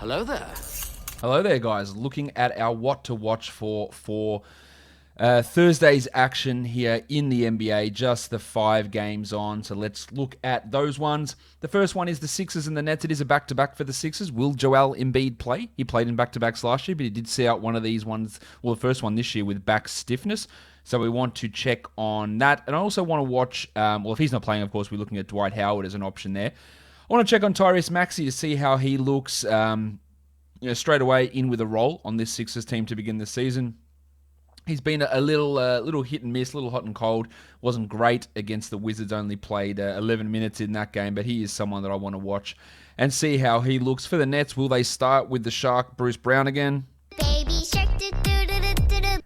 Hello there. Hello there, guys. Looking at our what to watch for Thursday's action here in the NBA, just the 5 games on. So let's look at those ones. The first one is the Sixers and the Nets. It is a back-to-back for the Sixers. Will Joel Embiid play? He played in back-to-backs last year, but he did see out one of these ones, well, the first one this year with back stiffness. So we want to check on that. And I also want to watch, if he's not playing, of course, we're looking at Dwight Howard as an option there. I want to check on Tyrese Maxey to see how he looks straight away in with a role on this Sixers team to begin the season. He's been a little hit and miss, a little hot and cold. Wasn't great against the Wizards, only played 11 minutes in that game, but he is someone that I want to watch and see how he looks. For the Nets, will they start with the Shark, Bruce Brown again? Baby shark,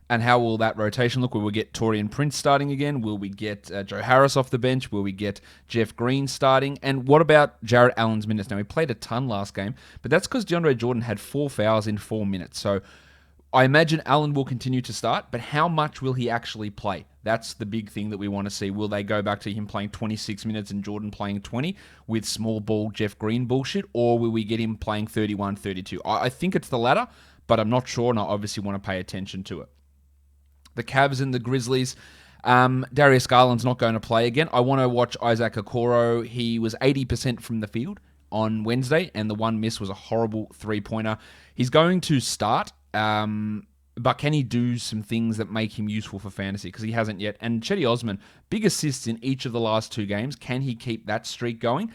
And how will that rotation look? Will we get Taurean Prince starting again? Will we get Joe Harris off the bench? Will we get Jeff Green starting? And what about Jarrett Allen's minutes? Now, he played a ton last game, but that's because DeAndre Jordan had 4 fouls in 4 minutes. So I imagine Allen will continue to start, but how much will he actually play? That's the big thing that we want to see. Will they go back to him playing 26 minutes and Jordan playing 20 with small ball Jeff Green bullshit, or will we get him playing 31, 32? I think it's the latter, but I'm not sure, and I obviously want to pay attention to it. The Cavs and the Grizzlies. Darius Garland's not going to play again. I want to watch Isaac Okoro. He was 80% from the field on Wednesday, and the one miss was a horrible three-pointer. He's going to start, but can he do some things that make him useful for fantasy? Because he hasn't yet. And Chetty Osman, big assists in each of the last 2 games. Can he keep that streak going?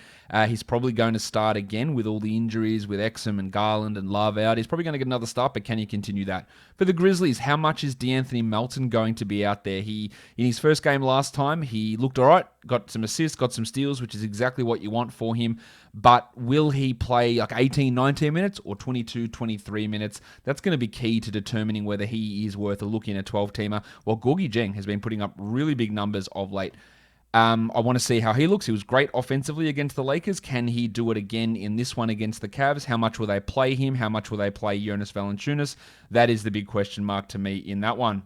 He's probably going to start again with all the injuries with Exum and Garland and Love out. He's probably going to get another start, but can he continue that? For the Grizzlies, how much is DeAnthony Melton going to be out there? In his first game last time, he looked all right, got some assists, got some steals, which is exactly what you want for him. But will he play like 18, 19 minutes or 22, 23 minutes? That's going to be key to determining whether he is worth a look in a 12-teamer. Well, Gorgie Dieng has been putting up really big numbers of late. I want to see how he looks. He was great offensively against the Lakers. Can he do it again in this one against the Cavs? How much will they play him? How much will they play Jonas Valanciunas? That is the big question mark to me in that one.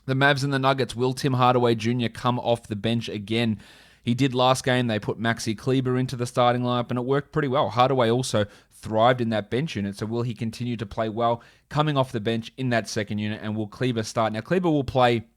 The Mavs and the Nuggets. Will Tim Hardaway Jr. come off the bench again? He did last game. They put Maxi Kleber into the starting lineup, and it worked pretty well. Hardaway also thrived in that bench unit, so will he continue to play well coming off the bench in that second unit, and will Kleber start? Now, Kleber will play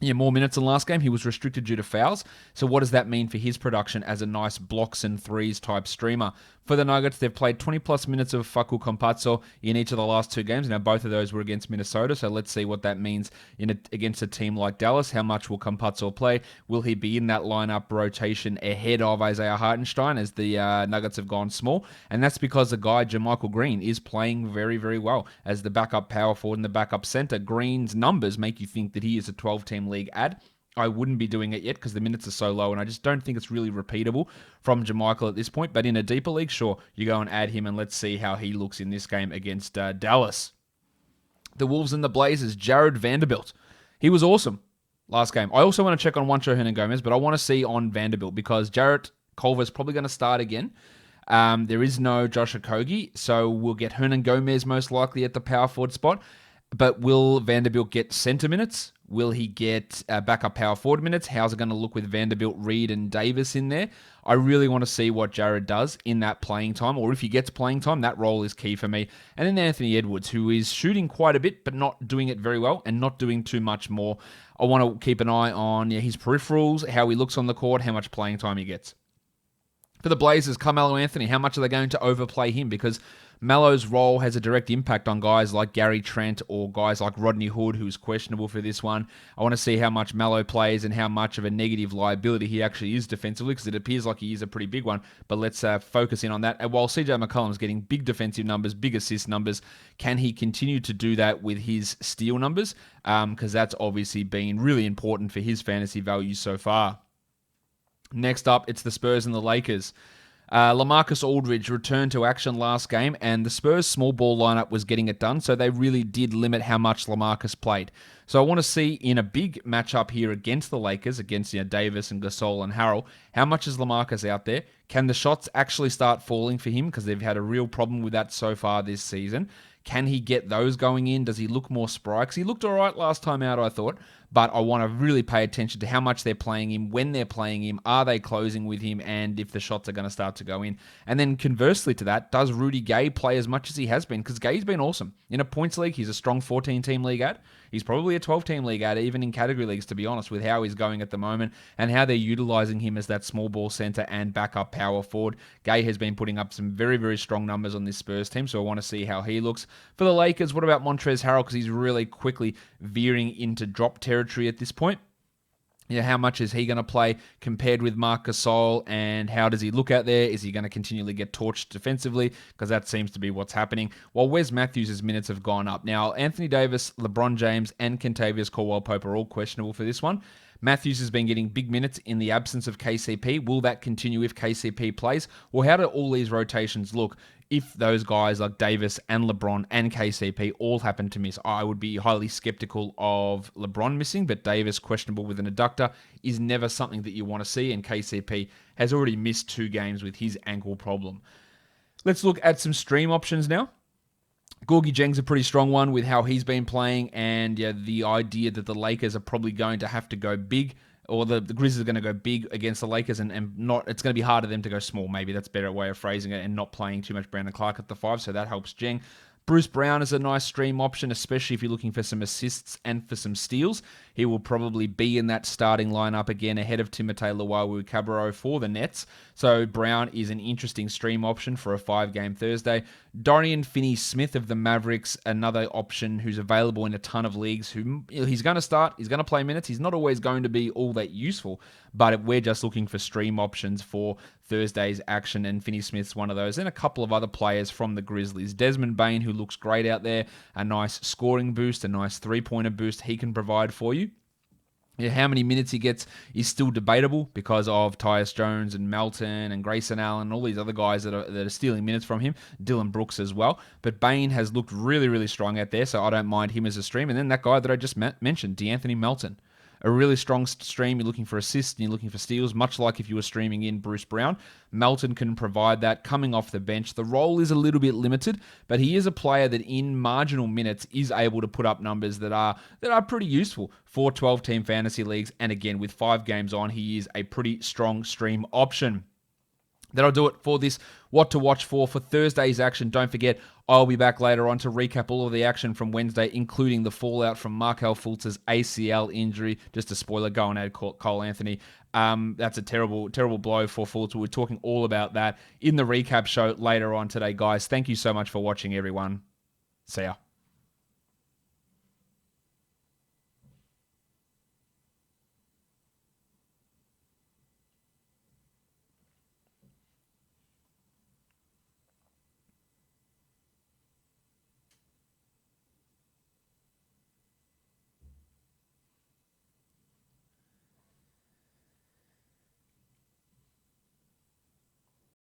more minutes than last game. He was restricted due to fouls. So what does that mean for his production as a nice blocks and threes type streamer? For the Nuggets, they've played 20-plus minutes of Facu Campazzo in each of the last 2 games. Now, both of those were against Minnesota, so let's see what that means against a team like Dallas. How much will Campazzo play? Will he be in that lineup rotation ahead of Isaiah Hartenstein as the Nuggets have gone small? And that's because the guy, JaMychal Green, is playing very, very well as the backup power forward and the backup center. Green's numbers make you think that he is a 12-team league ad. I wouldn't be doing it yet because the minutes are so low, and I just don't think it's really repeatable from JaMychal at this point. But in a deeper league, sure, you go and add him, and let's see how he looks in this game against Dallas. The Wolves and the Blazers, Jared Vanderbilt. He was awesome last game. I also want to check on Juancho Hernan-Gomez, but I want to see on Vanderbilt because Jarrett Culver's probably going to start again. There is no Josh Okogie, so we'll get Hernan-Gomez most likely at the power forward spot. But will Vanderbilt get center minutes? Will he get backup power forward minutes? How's it going to look with Vanderbilt, Reed, and Davis in there? I really want to see what Jared does in that playing time, or if he gets playing time, that role is key for me. And then Anthony Edwards, who is shooting quite a bit, but not doing it very well and not doing too much more. I want to keep an eye on his peripherals, how he looks on the court, how much playing time he gets. For the Blazers, Carmelo Anthony, how much are they going to overplay him? Because Melo's role has a direct impact on guys like Gary Trent or guys like Rodney Hood, who's questionable for this one. I want to see how much Melo plays and how much of a negative liability he actually is defensively, because it appears like he is a pretty big one. But let's focus in on that. And while CJ McCollum's getting big defensive numbers, big assist numbers, can he continue to do that with his steal numbers? Because that's obviously been really important for his fantasy value so far. Next up, it's the Spurs and the Lakers. LaMarcus Aldridge returned to action last game, and the Spurs' small ball lineup was getting it done, so they really did limit how much LaMarcus played. So I want to see in a big matchup here against the Lakers, against Davis and Gasol and Harrell, how much is LaMarcus out there? Can the shots actually start falling for him? Because they've had a real problem with that so far this season. Can he get those going in? Does he look more spry? Because he looked all right last time out, I thought. But I want to really pay attention to how much they're playing him, when they're playing him, are they closing with him, and if the shots are going to start to go in. And then conversely to that, does Rudy Gay play as much as he has been? Because Gay's been awesome. In a points league, he's a strong 14-team league ad. He's probably a 12-team league ad, even in category leagues, to be honest, with how he's going at the moment and how they're utilizing him as that small ball center and backup power forward. Gay has been putting up some very, very strong numbers on this Spurs team, so I want to see how he looks. For the Lakers, what about Montrezl Harrell? Because he's really quickly veering into drop territory at this point. How much is he going to play compared with Marc Gasol, and how does he look out there? Is he going to continually get torched defensively? Because that seems to be what's happening. While Wes Matthews' minutes have gone up. Now, Anthony Davis, LeBron James, and Kentavious Caldwell-Pope are all questionable for this one. Matthews has been getting big minutes in the absence of KCP. Will that continue if KCP plays? Well, how do all these rotations look if those guys like Davis and LeBron and KCP all happen to miss? I would be highly skeptical of LeBron missing, but Davis, questionable with an adductor, is never something that you want to see, and KCP has already missed 2 games with his ankle problem. Let's look at some stream options now. Gorgie Jeng's a pretty strong one with how he's been playing, and the idea that the Lakers are probably going to have to go big, or the Grizzlies are going to go big against the Lakers, and not. It's going to be harder for them to go small. Maybe that's a better way of phrasing it, and not playing too much Brandon Clark at the 5, so that helps Jeng. Bruce Brown is a nice stream option, especially if you're looking for some assists and for some steals. He will probably be in that starting lineup again ahead of Timothé Luwawu-Cabarrot for the Nets. So Brown is an interesting stream option for a 5-game Thursday. Dorian Finney-Smith of the Mavericks, another option who's available in a ton of leagues. He's going to start, he's going to play minutes. He's not always going to be all that useful, but we're just looking for stream options for Thursday's action, and Finney-Smith's one of those. And a couple of other players from the Grizzlies. Desmond Bane, who looks great out there, a nice scoring boost, a nice 3-pointer boost he can provide for you. How many minutes he gets is still debatable because of Tyus Jones and Melton and Grayson Allen and all these other guys that are stealing minutes from him. Dylan Brooks as well. But Bane has looked really, really strong out there, so I don't mind him as a stream. And then that guy that I just mentioned, DeAnthony Melton. A really strong stream. You're looking for assists and you're looking for steals, much like if you were streaming in Bruce Brown. Melton can provide that coming off the bench. The role is a little bit limited, but he is a player that in marginal minutes is able to put up numbers that are pretty useful for 12-team fantasy leagues. And again, with 5 games on, he is a pretty strong stream option. That'll do it for this What to Watch for Thursday's action. Don't forget, I'll be back later on to recap all of the action from Wednesday, including the fallout from Markelle Fultz's ACL injury. Just a spoiler, go and add Cole Anthony. That's a terrible, terrible blow for Fultz. We're talking all about that in the recap show later on today, guys. Thank you so much for watching, everyone. See ya.